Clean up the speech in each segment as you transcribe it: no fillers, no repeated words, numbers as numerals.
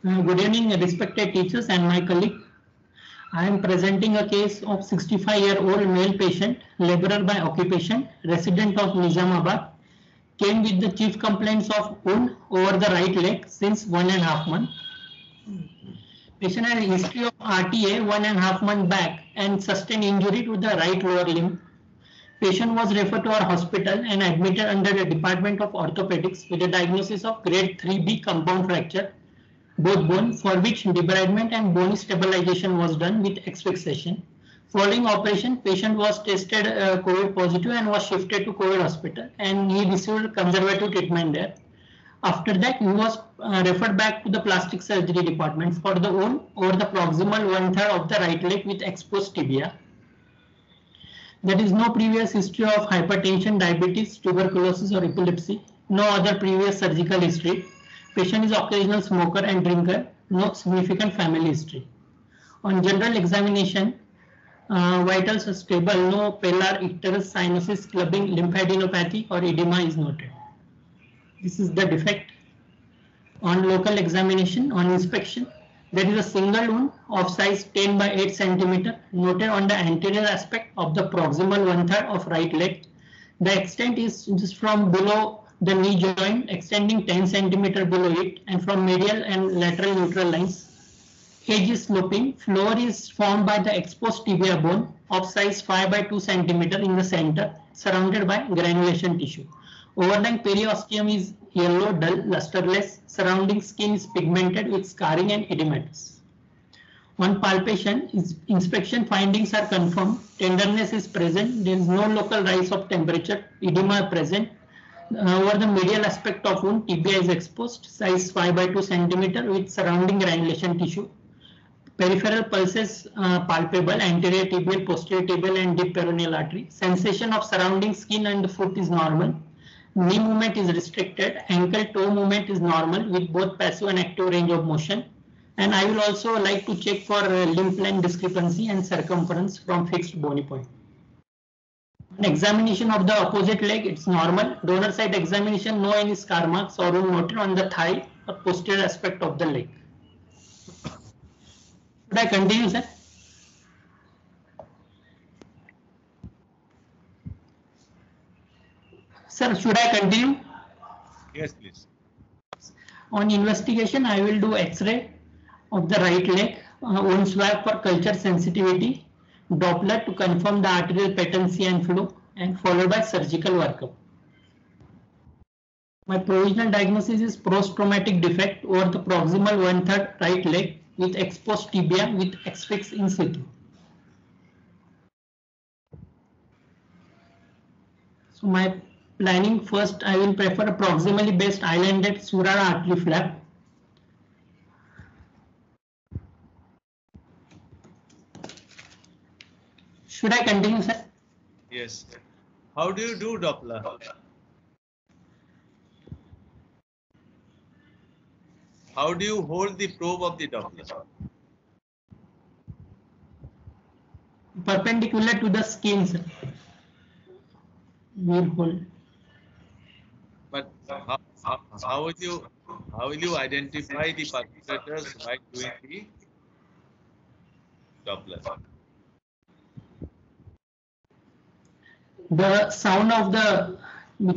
Good evening, respected teachers and my colleague. I am presenting a case of 65-year-old male patient, laborer by occupation, resident of Nizamabad, came with the chief complaints of wound over the right leg since 1.5 months. Patient had a history of RTA 1.5 months back and sustained injury to the right lower limb. Patient was referred to our hospital and admitted under the Department of Orthopedics with a diagnosis of grade 3B compound fracture, both bone, for which debridement and bone stabilization was done with exfixation. Following operation, patient was tested COVID positive and was shifted to COVID hospital, and he received conservative treatment there. After that, he was referred back to the plastic surgery department for the wound over the proximal 1/3 of the right leg with exposed tibia. There is no previous history of hypertension, diabetes, tuberculosis or epilepsy. No other previous surgical history. Patient is occasional smoker and drinker. No significant family history. On general examination, vitals are stable. No pallar icterus cyanosis, clubbing, lymphadenopathy or edema is noted. This is the defect. On local examination, on inspection, there is a single wound of size 10 by 8 centimeter noted on the anterior aspect of the proximal 1/3 of right leg. The extent is just from below the knee joint extending 10 centimeter below it and from medial and lateral neutral lines. Edge is sloping. Floor is formed by the exposed tibia bone of size 5 by 2 centimeter in the center, surrounded by granulation tissue. Overlying periosteum is yellow, dull, lusterless. Surrounding skin is pigmented with scarring and edematous. On palpation, inspection findings are confirmed. Tenderness is present. There is no local rise of temperature. Edema present. Over the medial aspect of wound, tibia is exposed, size 5 by 2 centimeter with surrounding granulation tissue. Peripheral pulses palpable, anterior tibial, posterior tibial and deep peroneal artery. Sensation of surrounding skin and the foot is normal. Knee movement is restricted. Ankle toe movement is normal with both passive and active range of motion. And I will also like to check for limb plane discrepancy and circumference from fixed bony point. On examination of the opposite leg, it's normal. Donor site examination, no any scar marks or wound noted on the thigh or posterior aspect of the leg. Should I continue, sir? Sir, should I continue? Yes, please. On investigation, I will do X-ray of the right leg, wound swab for culture sensitivity, Doppler to confirm the arterial patency and flow, and followed by surgical workup. My provisional diagnosis is post-traumatic defect over the proximal 1/3 right leg with exposed tibia with exfix in situ. So my planning, first I will prefer a proximally based islanded Surara artery flap. Should I continue, sir? Yes. How do you do Doppler? How do you hold the probe of the Doppler? Perpendicular to the skin, sir. We'll hold. But how will you identify the perpetrators by doing the Doppler? The sound of the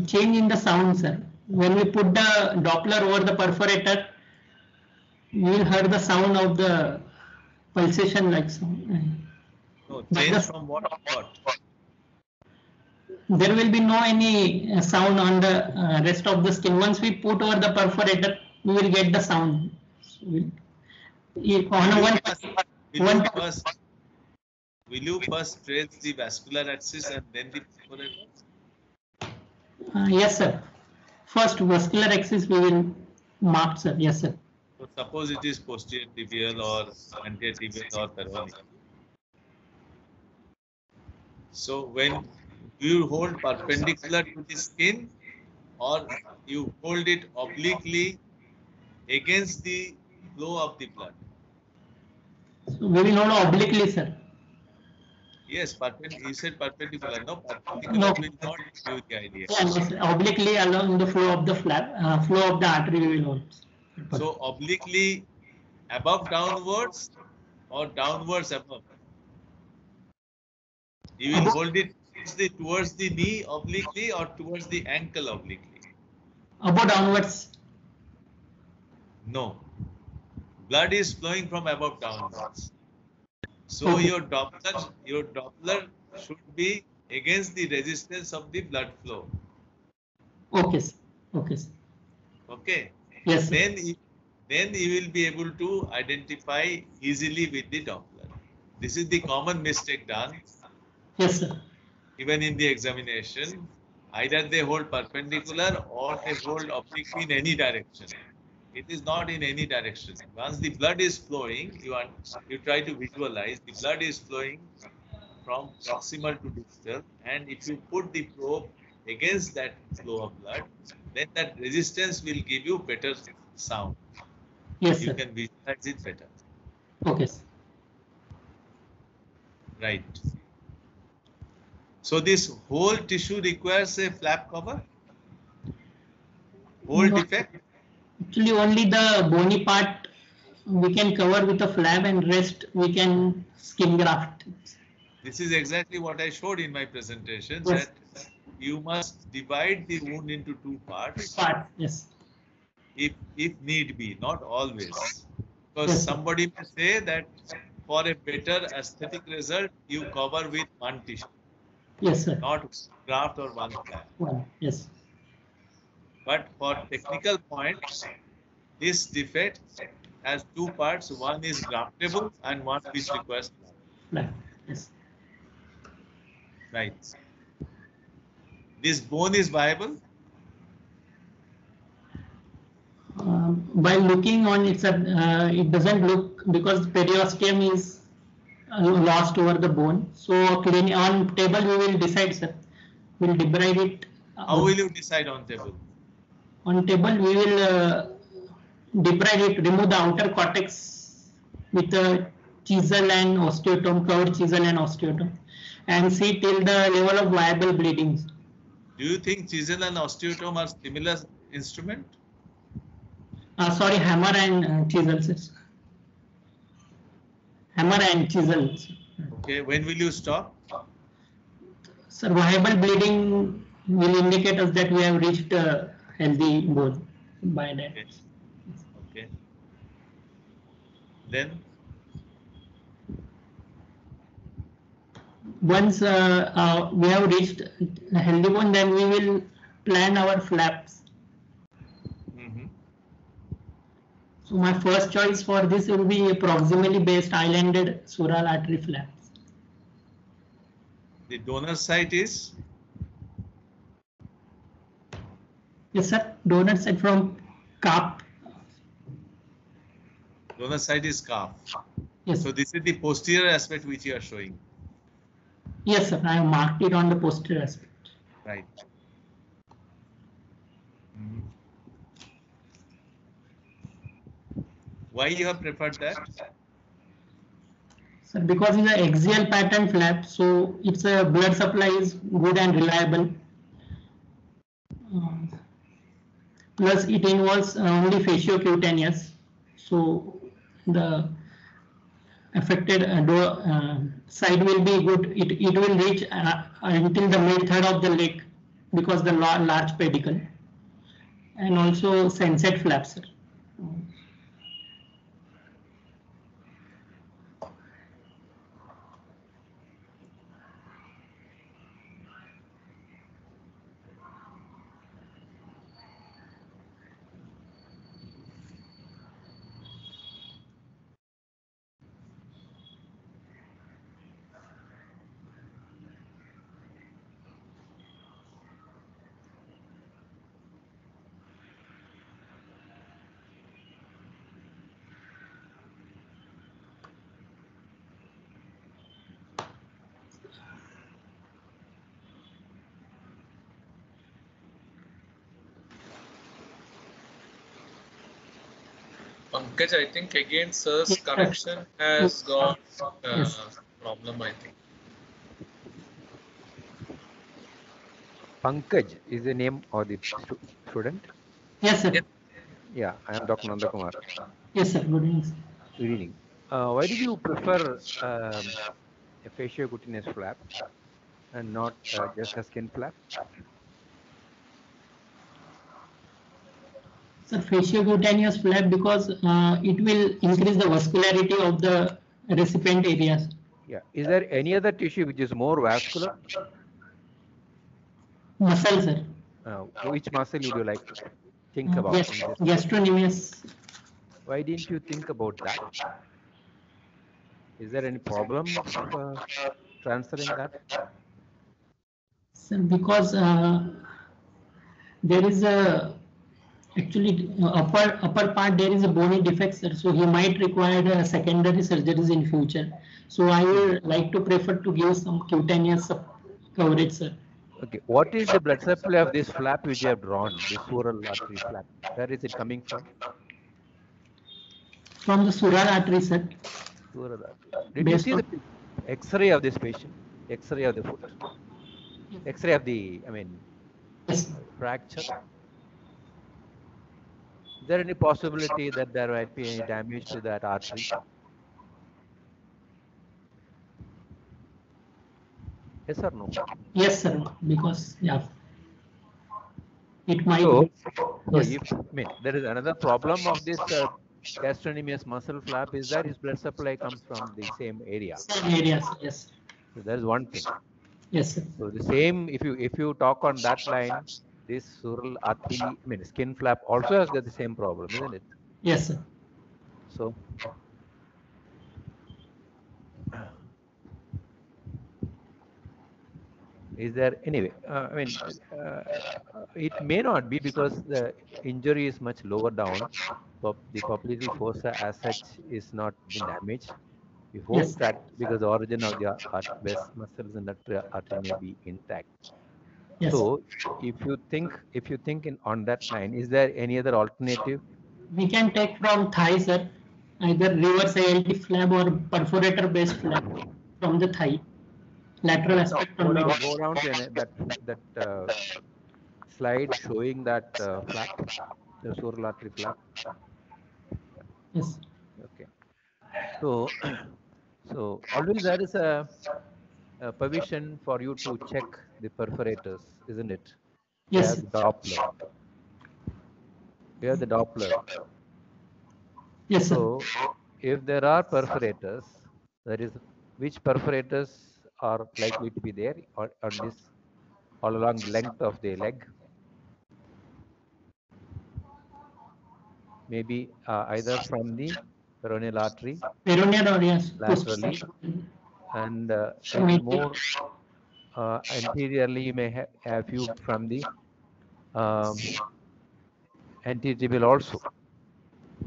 change in the sound, sir. When we put the Doppler over the perforator, you will hear the sound of the pulsation like sound. No, change from what to what? There will be no any sound on the rest of the skin. Once we put over the perforator, we will get the sound. Will you first trace the vascular axis and then the perforator? Yes, sir. First vascular axis we will mark, sir. Yes, sir. So suppose it is posterior tibial or anterior tibial or peroneal. So when you hold perpendicular to the skin or you hold it obliquely against the flow of the blood? So we will hold obliquely, sir. Yes, he said perpendicular. No, perpendicular will not give you the idea. Yeah, yes, obliquely along the flow of the flap, flow of the artery we will hold. So obliquely above downwards or downwards above? You will hold it towards the knee obliquely or towards the ankle obliquely? Above downwards. No. Blood is flowing from above downwards. So Okay. your Doppler should be against the resistance of the blood flow. Okay, sir. Okay, sir. Okay. Yes, sir. Then you will be able to identify easily with the Doppler. This is the common mistake done. Yes, sir. Even in the examination, either they hold perpendicular or they hold obliquely in any direction. It is not in any direction. Once the blood is flowing, you try to visualize the blood is flowing from proximal to distal, and if you put the probe against that flow of blood, then that resistance will give you better sound. Yes, You sir. can visualize it better. Okay, sir. Right. So this whole tissue requires a flap cover? Whole No, defect? actually, only the bony part we can cover with a flap, and rest we can skin graft. This is exactly what I showed in my presentation, Yes. that you must divide the wound into two parts. Part. Yes. If need be, not always. Because Yes, sir. somebody may say that for a better aesthetic result, you cover with one tissue, Yes, sir. not graft or one flap. One. Yes. But for technical points, this defect has two parts. One is graftable and one which requires flap. Flap. Yes. Right. This bone is viable. By looking on it doesn't look, because periosteum is lost over the bone. So clean on table we will decide, sir. We'll debride it. How will you decide on table? On table we will debride it, remove the outer cortex with a chisel and osteotome, curved chisel and osteotome, and see till the level of viable bleeding. Do you think chisel and osteotome are similar instrument? Sorry, hammer and chisel, sir. Hammer and chisel. Okay, when will you stop? Sir, viable bleeding will indicate us that we have reached a healthy bone by that. Okay. Okay. Then Once we have reached a healthy bone, then we will plan our flaps. So my first choice for this will be proximally based islanded sural artery flaps. the donor site is? Yes, sir. Donor site from calf. Donor site is calf. Yes. So this is the posterior aspect which you are showing. Yes, sir. I have marked it on the posterior aspect. Right. Why you have preferred that? Sir, because it's an axial pattern flap, so its blood supply is good and reliable. Plus, it involves only fasciocutaneous, so the affected side will be good. It will reach until the mid third of the leg, because the large pedicle, and also sensate flaps, sir. Pankaj, I think again sir's Yes, sir. connection has got Yes. problem, I think. Pankaj is the name of the student. Yes, sir. Yes. Yeah, I am Dr. Nandakumar. Yes, sir. Good evening, sir. Good evening. Why did you prefer a fasciocutaneous flap and not just a skin flap? So fasciocutaneous flap because it will increase the vascularity of the recipient areas. Yeah. Is there any other tissue which is more vascular? Muscle, sir. Which muscle would you like to think about? Yes, in this? gastrocnemius. Why didn't you think about that? Is there any problem of transferring that? Sir, because there is a actually upper part there is a bony defect, sir. So he might require a secondary surgeries in future. So I would like to prefer to give some cutaneous coverage, sir. Okay. What is the blood supply of this flap which you have drawn, this sural artery flap? Where is it coming from? From the sural artery, sir. Sural artery. Did you see the X-ray of this patient? X-ray of the foot? X-ray of the, Yes. fracture? Is there any possibility that there might be any damage to that artery? Yes or no? Yes, sir. Because it might. So, yes. if there is another problem of this gastrocnemius muscle flap is that his blood supply comes from the same area. Same areas, yes. So that is one thing. Yes, sir. So the same, if you talk on that line, this sural artery, skin flap also has got the same problem, isn't it? Yes, sir. So, is there anyway? It may not be because the injury is much lower down. The popliteal fossa as such is not been damaged. We hope Yes. that because the origin of the best muscles in that artery may be intact. Yes. So, if you think on that line, is there any other alternative? We can take from thigh, sir. Either reverse ALT flap or perforator based flap from the thigh. Lateral aspect Go from down, the go down to that slide showing that flap, the sural artery flap. Yes. Okay. So, so always there is a provision for you to check the perforators, isn't it? Yes. We have the Doppler. We have the Doppler. Yes, sir. So, if there are perforators, that is, which perforators are likely to be there on this all along the length of the leg? Maybe either from the peroneal artery, Peroneal or yes. laterally, and more anteriorly, you may have few from the anterior also.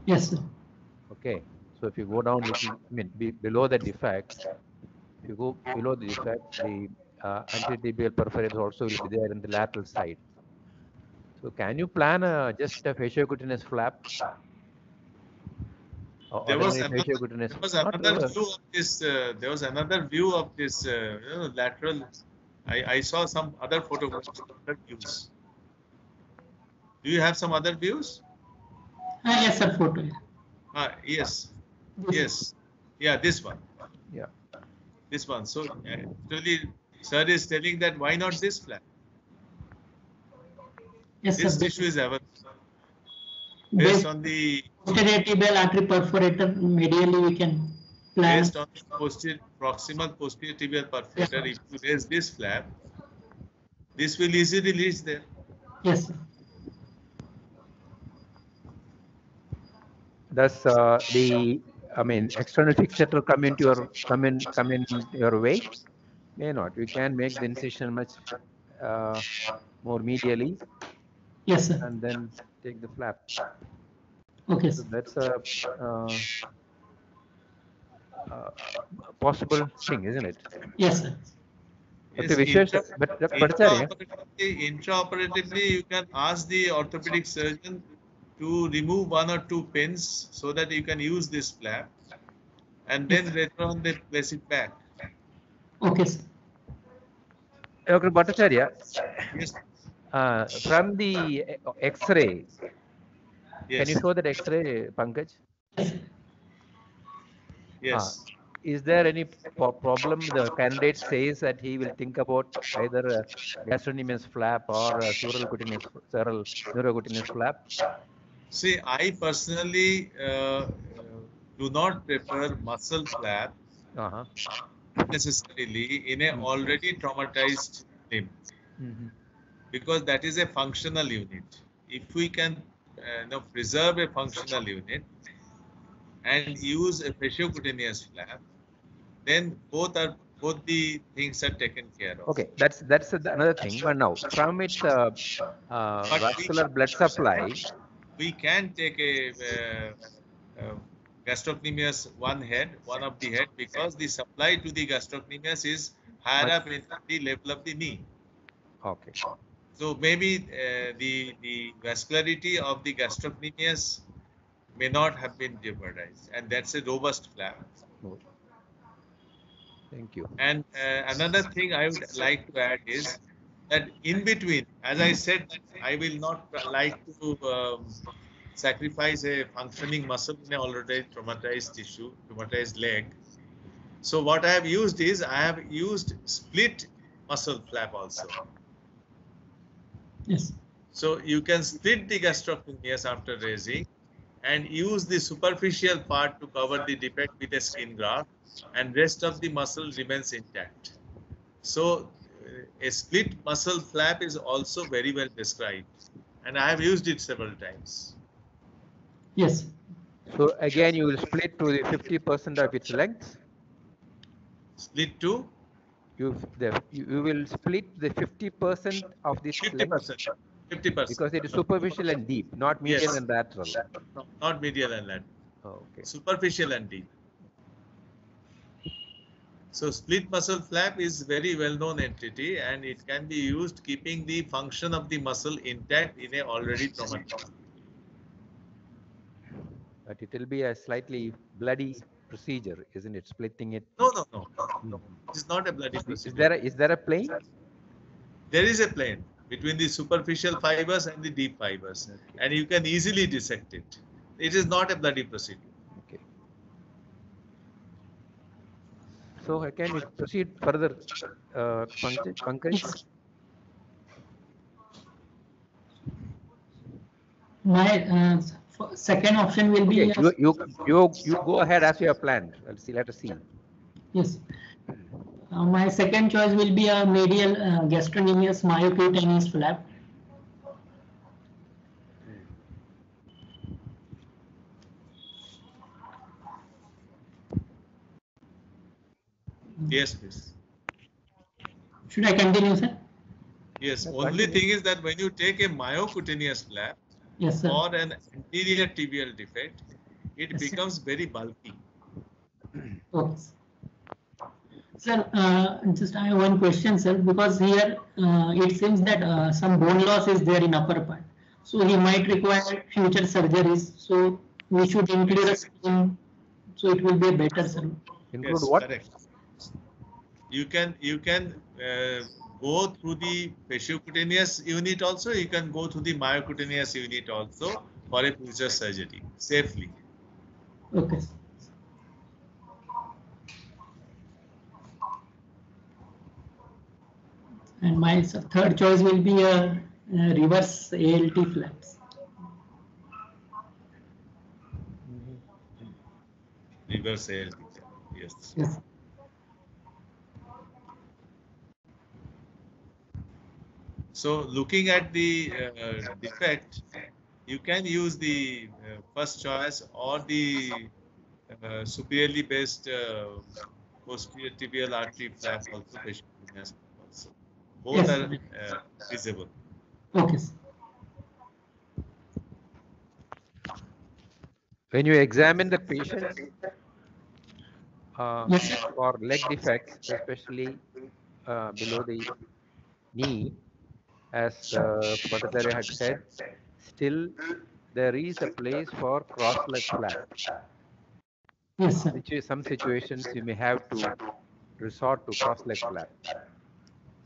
Yes, sir. Okay, so if you go down little, below the defect, if you go below the defect, the anteritibial perforators also will be there in the lateral side. So can you plan just a fasciocutaneous flap? There was another view of this. There was another view of this lateral. I saw some other photographs, other views. Do you have some other views? Yes, sir. Photo. Yes. Yes. Yeah, this one. Yeah. This one. So actually, sir is telling that why not this flap? Yes, this sir. tissue is available. Based on the posterior tibial artery perforator, medially we can plan. Based on the proximal posterior tibial perforator, if you raise this flap, this will easily reach there. Yes, sir. Does the external fixator come in your way? May not. You can make the incision much more medially. Yes, sir. And then take the flap. Okay. So that's a possible thing, isn't it? Yes, sir. Yes, intraoperatively, you can ask the orthopedic surgeon to remove 1 or 2 pins so that you can use this flap, and then later on they place it back. Okay, sir. Dr. Bhattacharya, yes. From the X-ray, yes. Can you show that X-ray, Pankaj? Yes. Yes. Is there any problem? The candidate says that he will think about either a gastrocnemius flap or a sural neurocutaneous flap. See, I personally do not prefer muscle flap Uh-huh. necessarily in a already traumatized limb, because that is a functional unit. If we can preserve a functional unit and use a fasciocutaneous flap, then both the things are taken care of. Okay, that's another thing. But now, from its But vascular blood supply, we can take a gastrocnemius one of the head, because the supply to the gastrocnemius is higher up in the level of the knee. okay. So maybe the vascularity of the gastrocnemius may not have been jeopardized, and that's a robust flap. Thank you. And another thing I would like to add is that in between, as I said, I will not like to sacrifice a functioning muscle in an already traumatized tissue, traumatized leg. So what I have used is I have used split muscle flap also. Yes. So you can split the gastrocnemius after raising and use the superficial part to cover the defect with a skin graft, and rest of the muscle remains intact. So a split muscle flap is also very well described, and I have used it several times. Yes. So again, you will split to the 50% of its length. Split to? You will split the 50% of this 50%. length 50%. because it is superficial and deep, not medial Yes. and lateral. No, not medial and lateral. Oh, okay. Superficial and deep. So split muscle flap is very well-known entity, and it can be used keeping the function of the muscle intact in a already traumatized. But it will be a slightly bloody procedure, isn't it? Splitting it. No. It's not a bloody procedure. Is there a plane? There is a plane between the superficial fibers and the deep fibers, and you can easily dissect it. It is not a bloody procedure. Okay. So can we proceed further, Pankaj? My second option will be Okay, you go ahead as you have planned. Let us see. yes. My second choice will be a medial gastrocnemius myocutaneous flap. Yes, please. Should I continue, sir? Yes. Only thing is that when you take a myocutaneous flap, Yes, sir. or an anterior tibial defect, it Yes, sir. becomes very bulky. Okay. Sir, just I have one question, sir, because here it seems that some bone loss is there in upper part. So he might require future surgeries. So we should include a skin. So it will be a better, sir. Include Yes, what? correct. You can go through the fasciocutaneous unit also. You can go through the myocutaneous unit also for a future surgery safely. Okay. And my third choice will be a reverse ALT flaps. Reverse ALT. Yes. Yes. So looking at the defect, you can use the first choice or the superiorly based posterior tibial artery flap also, fasciocutaneous flap also. Both Yes. are feasible. Okay. Sir. When you examine the patient Yes, sir. for leg defects, especially below the knee, as Bhattacharya had said, still there is a place for cross-leg flap. Yes, sir. Some situations you may have to resort to cross-leg flap.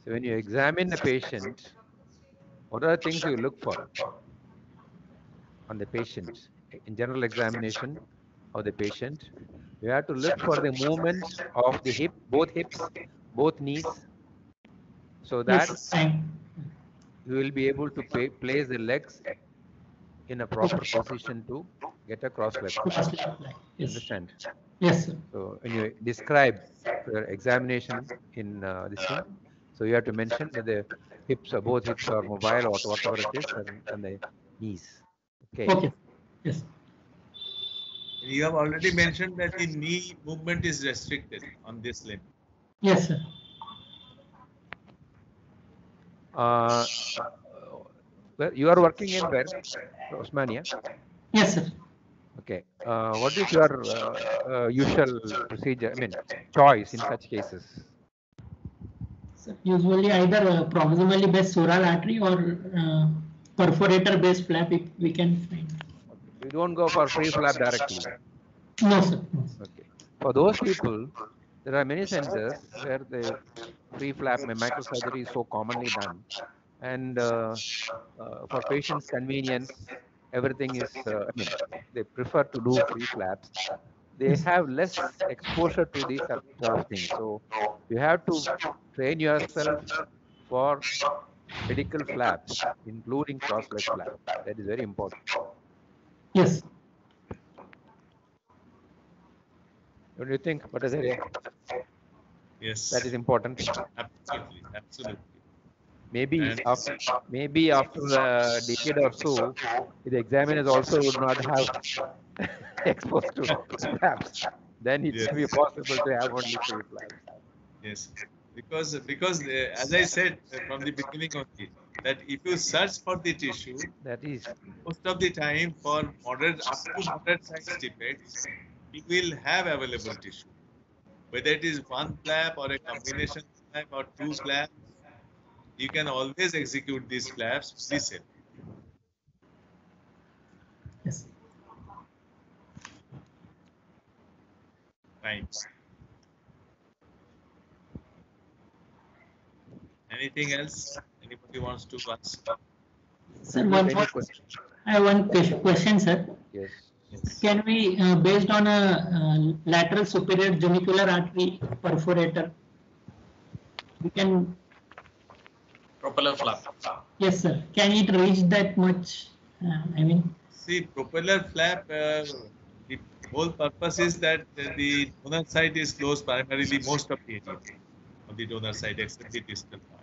So when you examine the patient, what are the things you look for on the patient in general examination of the patient? You have to look for the movement of the hip, both hips, both knees, so that Yes, fine. you will be able to place the legs in a proper position to get a cross leg. Cross leg fly. Yes. Understand? Yes, sir. So when you describe your examination in this thing, so you have to mention that the hips, both hips are mobile or whatever it is, and the knees. Okay. Okay. Yes. You have already mentioned that the knee movement is restricted on this limb. Yes, sir. Well, you are working in where? Osmania? Yes, sir. Okay. What is your usual procedure? I mean, choice in such cases? So usually either proximally based sural artery or perforator based flap we can find. You don't go for free flap directly. No, sir. No, sir. Okay. For those people, there are many centers where the free flap microsurgery is so commonly done, and for patients' convenience, everything is. I mean, they prefer to do free flaps. They have less exposure to these sort of things. So you have to train yourself for medical flaps, including cross leg flap. That is very important. Yes. Don't you think, Bhattacharya? Yes. That is important. Absolutely. Absolutely. Maybe after a decade or so, the examiners also would not have exposed to flaps. Then it will be possible to have only free flaps. Yes. Because as I said from the beginning only, that if you search for the tissue, That is most of the time for moderate up to moderate size defects, you will have available tissue. Whether it is one flap or a combination flap or two flaps, you can always execute these flaps very safely. Yes. Right. Anything else? Anybody wants to ask? Sir, Any one question? I have one question, sir. Yes. Can we, based on a lateral superior genicular artery perforator, we can. Propeller flap. Yes, sir. Can it reach that much? I mean. See, propeller flap, the whole purpose is that the donor side is closed primarily most of the area of the donor side except the distal part.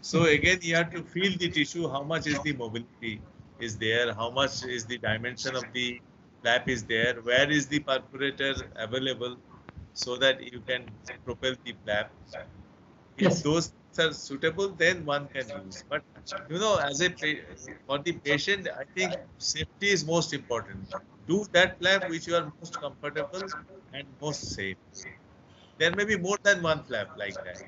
So again, you have to feel the tissue, how much is the mobility is there, how much is the dimension of the flap is there, where is the perforator available so that you can propel the flap. If those are suitable, then one can use. But you know, as a for the patient, I think safety is most important. Do that flap which you are most comfortable and most safe. There may be more than one flap like that.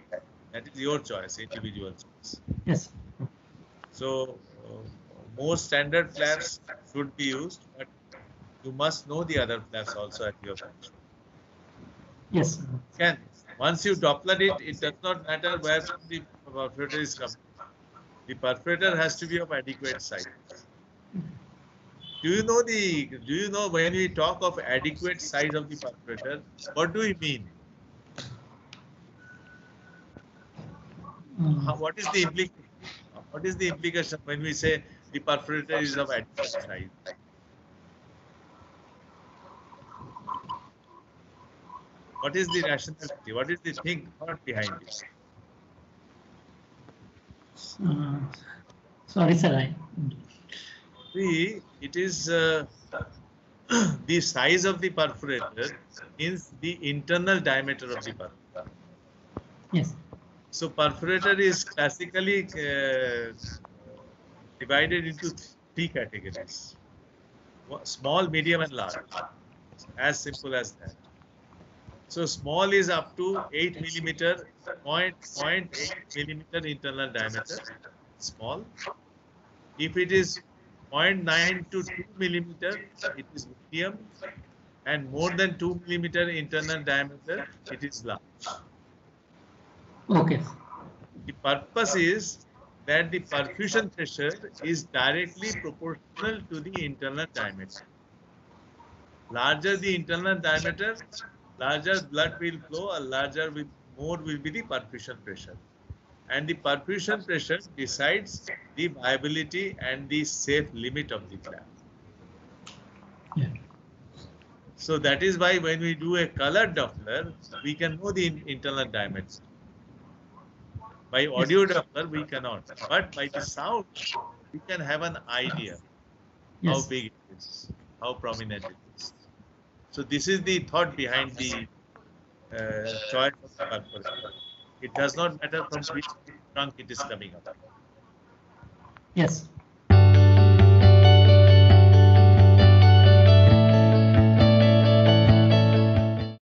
That is your choice, individual choice. Yes. So more standard flaps should be used, but you must know the other flaps also at your function. Yes. Can once you Doppler it, it does not matter where the perforator is coming. The perforator has to be of adequate size. Do you know when we talk of adequate size of the perforator, what do we mean? What is the implication? What is the implication when we say the perforator is of adequate size? What is the rationality? What is the thought behind it? Sorry, sir. See, it is the size of the perforator means the internal diameter of the perforator. Yes. So perforator is classically divided into three categories: small, medium, and large. As simple as that. So small is up to 8 millimeter, 0.8 millimeter internal diameter. Small. If it is 0.9 to 2 millimeter, it is medium, and more than 2 millimeter internal diameter, it is large. Okay. The purpose is that the perfusion pressure is directly proportional to the internal diameter. Larger the internal diameter, larger blood will flow, or more will be the perfusion pressure. And the perfusion pressure decides the viability and the safe limit of the flap. Yeah. So that is why when we do a colored Doppler, we can know the internal diameter. By audio Doppler, we cannot. But by the sound, we can have an idea how Yes. big it is, how prominent it is. So this is the thought behind the choice of the perforator. It does not matter from which trunk it is coming up. Yes.